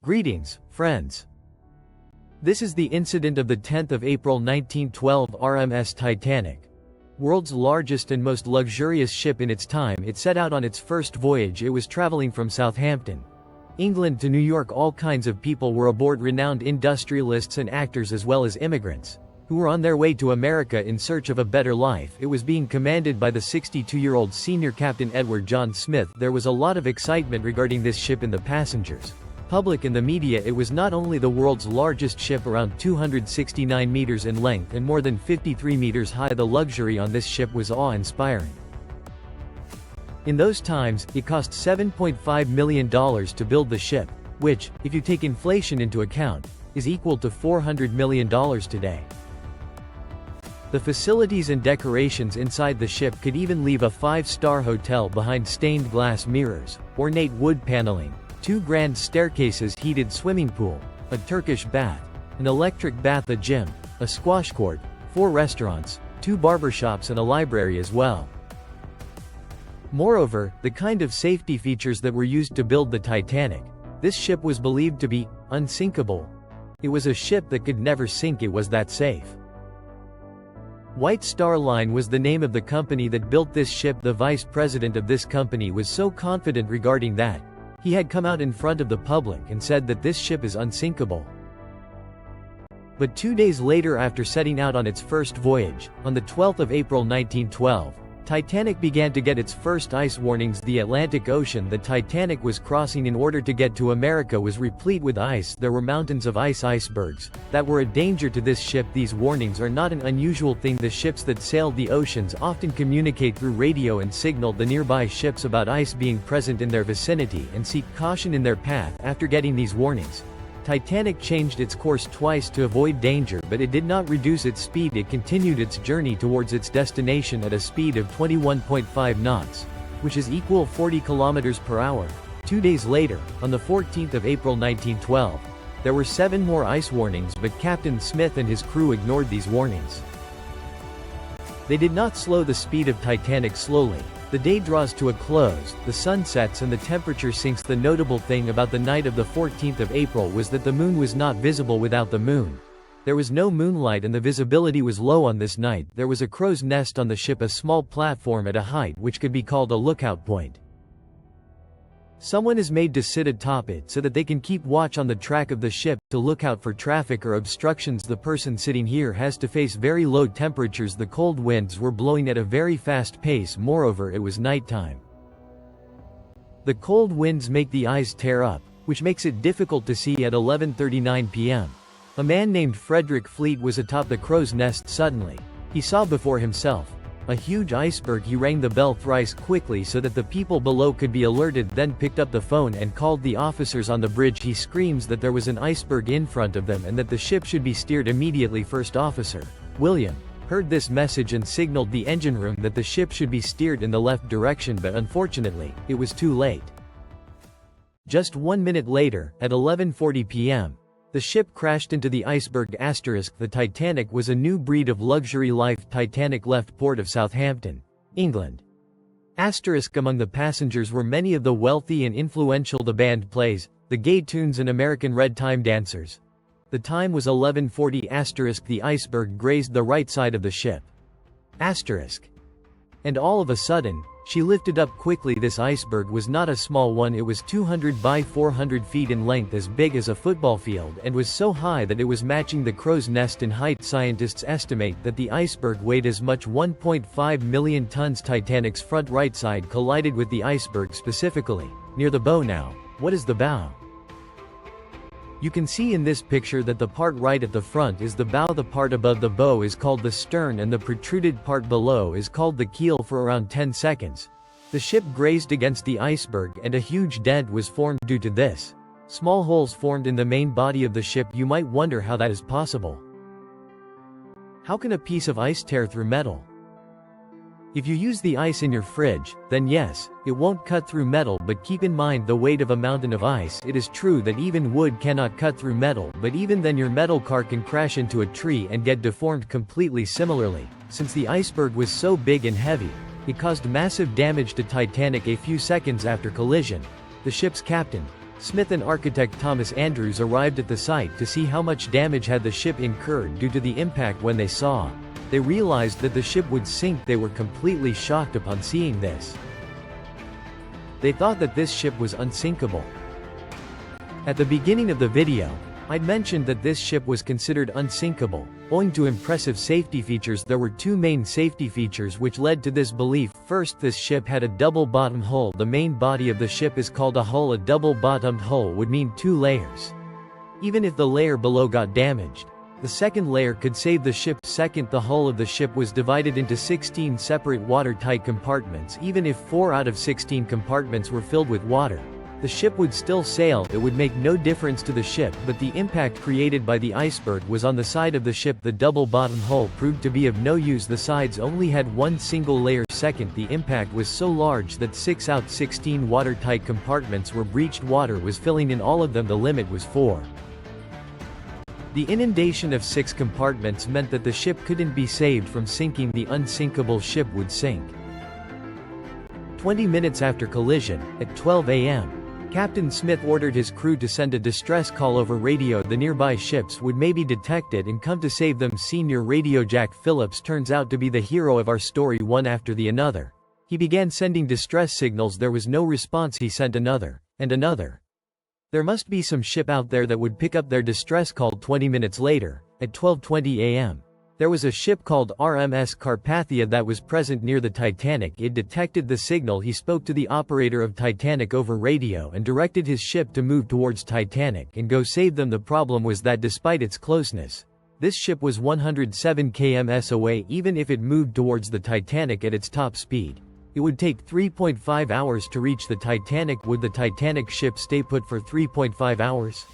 Greetings, friends. This is the incident of the 10th of April 1912 RMS Titanic. World's largest and most luxurious ship in its time, it set out on its first voyage. It was traveling from Southampton, England to New York. All kinds of people were aboard, renowned industrialists and actors as well as immigrants, who were on their way to America in search of a better life. It was being commanded by the 62-year-old senior captain Edward John Smith. There was a lot of excitement regarding this ship in the passengers, public and the media. It was not only the world's largest ship, around 269 meters in length and more than 53 meters high. The luxury on this ship was awe-inspiring. In those times, it cost $7.5 million to build the ship, which, if you take inflation into account, is equal to $400 million today. The facilities and decorations inside the ship could even leave a five-star hotel behind stained glass mirrors, ornate wood paneling, two grand staircases, heated swimming pool, a Turkish bath, an electric bath, a gym, a squash court, 4 restaurants, 2 barbershops and a library as well. Moreover, the kind of safety features that were used to build the Titanic. This ship was believed to be unsinkable. It was a ship that could never sink, it was that safe. White Star Line was the name of the company that built this ship. The vice president of this company was so confident regarding that, he had come out in front of the public and said that this ship is unsinkable. But 2 days later, after setting out on its first voyage, on the 12th of April 1912, Titanic began to get its first ice warnings. The Atlantic Ocean the Titanic was crossing in order to get to America was replete with ice. There were mountains of ice, icebergs, that were a danger to this ship. These warnings are not an unusual thing. The ships that sailed the oceans often communicate through radio and signal the nearby ships about ice being present in their vicinity and seek caution in their path. After getting these warnings, Titanic changed its course twice to avoid danger, but it did not reduce its speed. It continued its journey towards its destination at a speed of 21.5 knots, which is equal 40 kilometers per hour. 2 days later, on the 14th of April 1912, there were 7 more ice warnings, but Captain Smith and his crew ignored these warnings. They did not slow the speed of Titanic slowly. The day draws to a close, the sun sets and the temperature sinks. The notable thing about the night of the 14th of April was that the moon was not visible. Without the moon, there was no moonlight and the visibility was low on this night. There was a crow's nest on the ship, a small platform at a height which could be called a lookout point. Someone is made to sit atop it so that they can keep watch on the track of the ship, to look out for traffic or obstructions. The person sitting here has to face very low temperatures. The cold winds were blowing at a very fast pace. Moreover, it was nighttime. The cold winds make the eyes tear up, which makes it difficult to see. At 11:39 p.m., a man named Frederick Fleet was atop the crow's nest. Suddenly, he saw before himself a huge iceberg. He rang the bell thrice quickly so that the people below could be alerted, then picked up the phone and called the officers on the bridge. He screams that there was an iceberg in front of them and that the ship should be steered immediately. First Officer William heard this message and signaled the engine room that the ship should be steered in the left direction, but unfortunately, it was too late. Just 1 minute later, at 11:40 p.m., the ship crashed into the iceberg. The Titanic was a new breed of luxury life. Titanic left port of Southampton, England. Among the passengers were many of the wealthy and influential. The band plays, the gay tunes and American red time dancers. The time was 11:40. The iceberg grazed the right side of the ship. And all of a sudden, she lifted up quickly. This iceberg was not a small one. It was 200 by 400 feet in length, as big as a football field, and was so high that it was matching the crow's nest in height. Scientists estimate that the iceberg weighed as much 1.5 million tons. Titanic's front right side collided with the iceberg, specifically near the bow. Now, what is the bow? You can see in this picture that the part right at the front is the bow. The part above the bow is called the stern and the protruded part below is called the keel. For around 10 seconds, the ship grazed against the iceberg and a huge dent was formed. Due to this, small holes formed in the main body of the ship. You might wonder how that is possible. How can a piece of ice tear through metal? If you use the ice in your fridge, then yes, it won't cut through metal, but keep in mind the weight of a mountain of ice. It is true that even wood cannot cut through metal, but even then your metal car can crash into a tree and get deformed completely. Similarly, since the iceberg was so big and heavy, it caused massive damage to Titanic. A few seconds after collision, the ship's captain, Smith and architect Thomas Andrews arrived at the site to see how much damage had the ship incurred due to the impact. When they realized that the ship would sink, they were completely shocked upon seeing this. They thought that this ship was unsinkable. At the beginning of the video, I'd mentioned that this ship was considered unsinkable, owing to impressive safety features. There were two main safety features which led to this belief. First, this ship had a double-bottomed hull. The main body of the ship is called a hull. A double-bottomed hull would mean 2 layers. Even if the layer below got damaged, the second layer could save the ship. Second, the hull of the ship was divided into 16 separate watertight compartments. Even if 4 out of 16 compartments were filled with water, the ship would still sail. It would make no difference to the ship, but the impact created by the iceberg was on the side of the ship. The double-bottom hull proved to be of no use. The sides only had one single layer. Second, the impact was so large that 6 out of 16 watertight compartments were breached. Water was filling in all of them. The limit was 4. The inundation of 6 compartments meant that the ship couldn't be saved from sinking. The unsinkable ship would sink. 20 minutes after collision, at 12 a.m., Captain Smith ordered his crew to send a distress call over radio. The nearby ships would maybe detect it and come to save them. Senior Radio Jack Phillips turns out to be the hero of our story. One after the another, he began sending distress signals. There was no response. He sent another, and another. There must be some ship out there that would pick up their distress call. 20 minutes later, at 12:20 a.m., there was a ship called RMS Carpathia that was present near the Titanic. It detected the signal. He spoke to the operator of Titanic over radio and directed his ship to move towards Titanic and go save them. The problem was that despite its closeness, this ship was 107 km away. Even if it moved towards the Titanic at its top speed, it would take 3.5 hours to reach the Titanic. Would the Titanic ship stay put for 3.5 hours?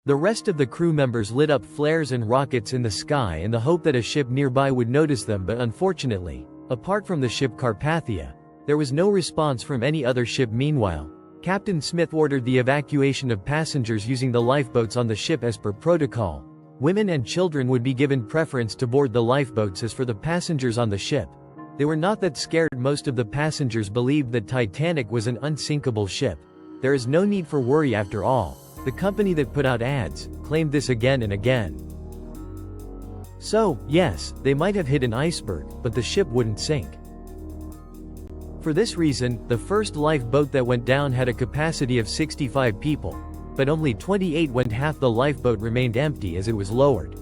The rest of the crew members lit up flares and rockets in the sky in the hope that a ship nearby would notice them, but unfortunately, apart from the ship Carpathia, there was no response from any other ship. Meanwhile, Captain Smith ordered the evacuation of passengers using the lifeboats on the ship. As per protocol, women and children would be given preference to board the lifeboats. As for the passengers on the ship, they were not that scared. Most of the passengers believed that Titanic was an unsinkable ship. There is no need for worry after all. The company that put out ads claimed this again and again. So, yes, they might have hit an iceberg, but the ship wouldn't sink. For this reason, the first lifeboat that went down had a capacity of 65 people, but only 28 went. Half the lifeboat remained empty as it was lowered.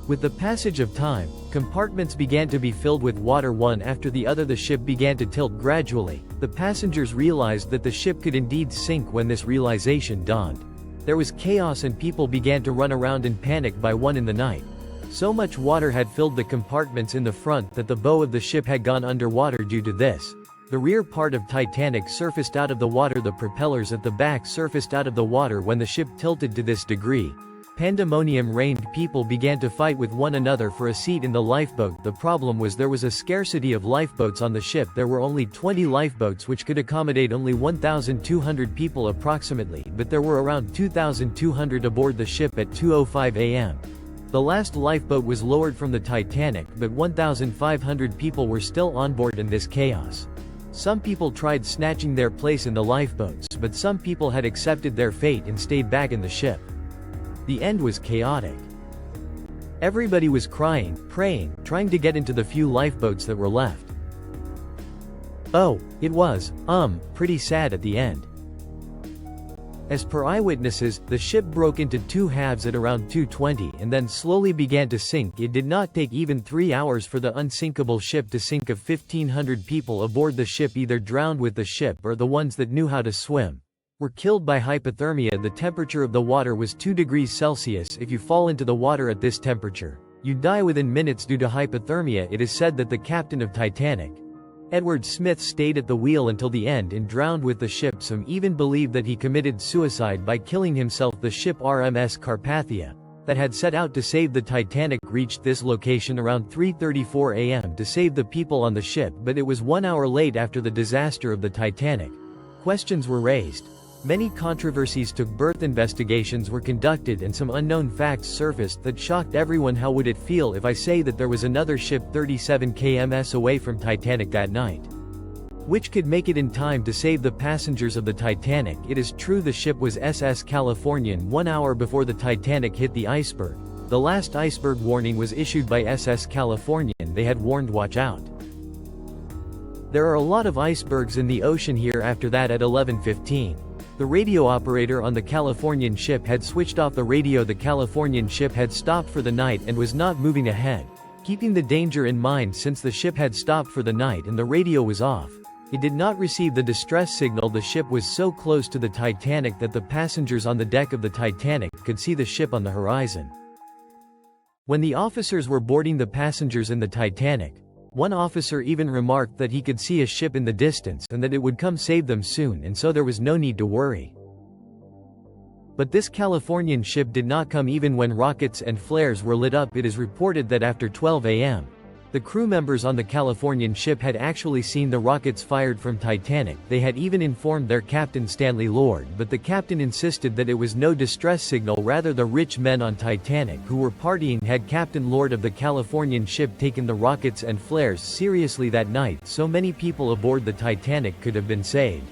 With the passage of time, compartments began to be filled with water one after the other. The ship began to tilt gradually. The passengers realized that the ship could indeed sink. When this realization dawned, there was chaos and people began to run around in panic. By 1 in the night, so much water had filled the compartments in the front that the bow of the ship had gone underwater. Due to this, the rear part of Titanic surfaced out of the water. The propellers at the back surfaced out of the water. When the ship tilted to this degree, pandemonium reigned. People began to fight with one another for a seat in the lifeboat. The problem was there was a scarcity of lifeboats on the ship. There were only 20 lifeboats which could accommodate only 1,200 people approximately, but there were around 2,200 aboard the ship at 2:05 a.m. The last lifeboat was lowered from the Titanic, but 1,500 people were still on board in this chaos. Some people tried snatching their place in the lifeboats, but some people had accepted their fate and stayed back in the ship. The end was chaotic. Everybody was crying, praying, trying to get into the few lifeboats that were left. Oh, it was, pretty sad at the end. As per eyewitnesses, the ship broke into 2 halves at around 2:20 and then slowly began to sink. It did not take even 3 hours for the unsinkable ship to sink. Of 1,500 people aboard the ship either drowned with the ship or the ones that knew how to swim were killed by hypothermia. The temperature of the water was 2 degrees Celsius. If you fall into the water at this temperature, you die within minutes due to hypothermia. It is said that the captain of Titanic, Edward Smith, stayed at the wheel until the end and drowned with the ship. Some even believe that he committed suicide by killing himself. The ship RMS Carpathia, that had set out to save the Titanic, reached this location around 3:34 a.m. to save the people on the ship, but it was 1 hour late after the disaster of the Titanic. Questions were raised. Many controversies took birth. Investigations were conducted and some unknown facts surfaced that shocked everyone. How would it feel if I say that there was another ship 37 km away from Titanic that night? which could make it in time to save the passengers of the Titanic. It is true the ship was SS Californian 1 hour before the Titanic hit the iceberg. The last iceberg warning was issued by SS Californian. They had warned watch out. There are a lot of icebergs in the ocean here. After that at 11:15. The radio operator on the Californian ship had switched off the radio. The Californian ship had stopped for the night and was not moving ahead. Keeping the danger in mind since the ship had stopped for the night and the radio was off, it did not receive the distress signal. The ship was so close to the Titanic that the passengers on the deck of the Titanic could see the ship on the horizon. When the officers were boarding the passengers in the Titanic, one officer even remarked that he could see a ship in the distance and that it would come save them soon, and so there was no need to worry. But this Californian ship did not come even when rockets and flares were lit up. It is reported that after 12 a.m., the crew members on the Californian ship had actually seen the rockets fired from Titanic. They had even informed their captain Stanley Lord, but the captain insisted that it was no distress signal. Rather, the rich men on Titanic who were partying. Had Captain Lord of the Californian ship taken the rockets and flares seriously that night, so many people aboard the Titanic could have been saved.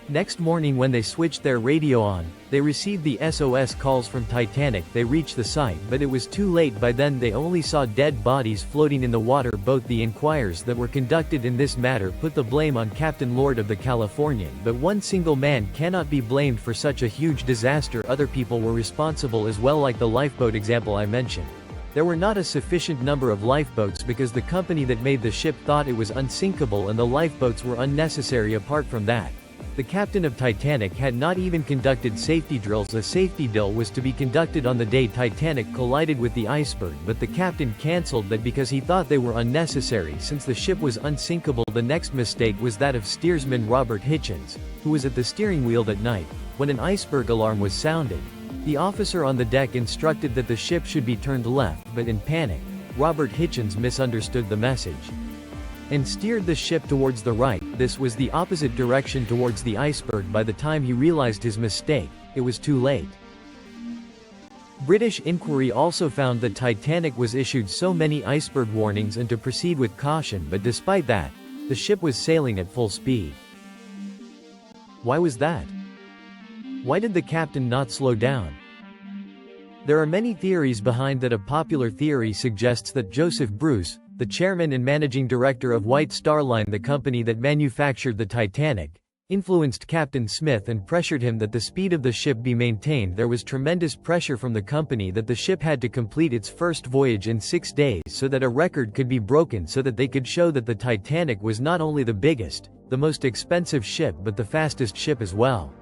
Next morning when they switched their radio on, they received the SOS calls from Titanic. They reached the site, but it was too late. By then they only saw dead bodies floating in the water. Both the inquiries that were conducted in this matter put the blame on Captain Lord of the Californian, but one single man cannot be blamed for such a huge disaster. Other people were responsible as well, like the lifeboat example I mentioned. There were not a sufficient number of lifeboats because the company that made the ship thought it was unsinkable and the lifeboats were unnecessary. Apart from that, the captain of Titanic had not even conducted safety drills. A safety drill was to be conducted on the day Titanic collided with the iceberg, but the captain cancelled that because he thought they were unnecessary since the ship was unsinkable. The next mistake was that of steersman Robert Hitchens, who was at the steering wheel that night when an iceberg alarm was sounded. The officer on the deck instructed that the ship should be turned left, but in panic, Robert Hitchens misunderstood the message and steered the ship towards the right. This was the opposite direction towards the iceberg. By the time he realized his mistake, it was too late. British inquiry also found that Titanic was issued so many iceberg warnings and to proceed with caution, but despite that, the ship was sailing at full speed. Why was that? Why did the captain not slow down? There are many theories behind that. A popular theory suggests that Joseph Bruce, the chairman and managing director of White Star Line, the company that manufactured the Titanic, influenced Captain Smith and pressured him that the speed of the ship be maintained. There was tremendous pressure from the company that the ship had to complete its first voyage in 6 days so that a record could be broken, so that they could show that the Titanic was not only the biggest, the most expensive ship, but the fastest ship as well.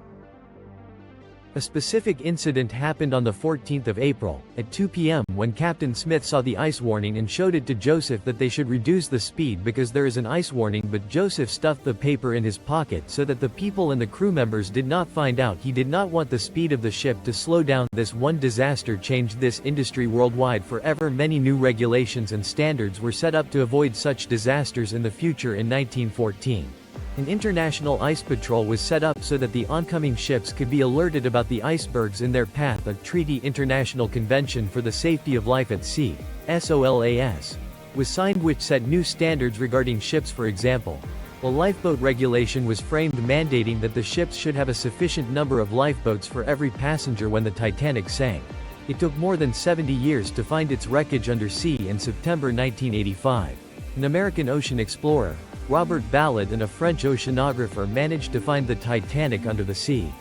A specific incident happened on the 14th of April, at 2 p.m. when Captain Smith saw the ice warning and showed it to Joseph that they should reduce the speed because there is an ice warning, but Joseph stuffed the paper in his pocket so that the people and the crew members did not find out. He did not want the speed of the ship to slow down. This one disaster changed this industry worldwide forever. Many new regulations and standards were set up to avoid such disasters in the future. In 1914, an international ice patrol was set up so that the oncoming ships could be alerted about the icebergs in their path. A treaty, International Convention for the Safety of Life at Sea, SOLAS, was signed, which set new standards regarding ships. For example, a lifeboat regulation was framed mandating that the ships should have a sufficient number of lifeboats for every passenger. When the Titanic sank, it took more than 70 years to find its wreckage under sea. In September 1985, an American ocean explorer, Robert Ballard, and a French oceanographer managed to find the Titanic under the sea.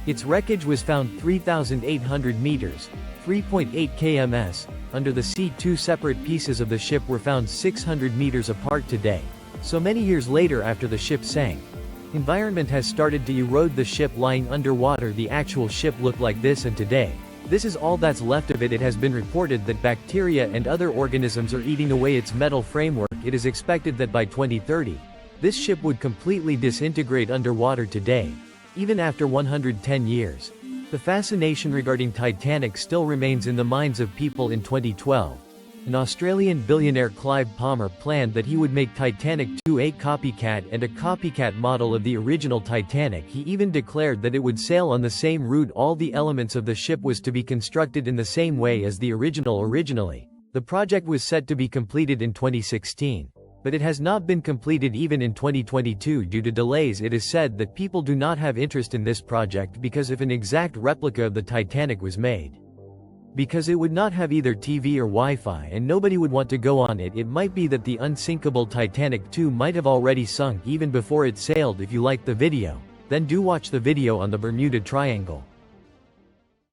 Its wreckage was found 3,800 meters, 3.8 kms, under the sea. Two separate pieces of the ship were found 600 meters apart today. So many years later after the ship sank, environment has started to erode the ship lying underwater. The actual ship looked like this, and today, this is all that's left of it. It has been reported that bacteria and other organisms are eating away its metal framework. It is expected that by 2030, this ship would completely disintegrate underwater. Today, even after 110 years, the fascination regarding Titanic still remains in the minds of people. In 2012, an Australian billionaire, Clive Palmer, planned that he would make Titanic 2 a copycat and a copycat model of the original Titanic. He even declared that it would sail on the same route. All the elements of the ship was to be constructed in the same way as the original. Originally, the project was set to be completed in 2016. but it has not been completed even in 2022 due to delays. It is said that people do not have interest in this project because if an exact replica of the Titanic was made, because it would not have either TV or Wi-Fi and nobody would want to go on it. It might be that the unsinkable Titanic 2 might have already sunk even before it sailed. If you liked the video, then do watch the video on the Bermuda Triangle.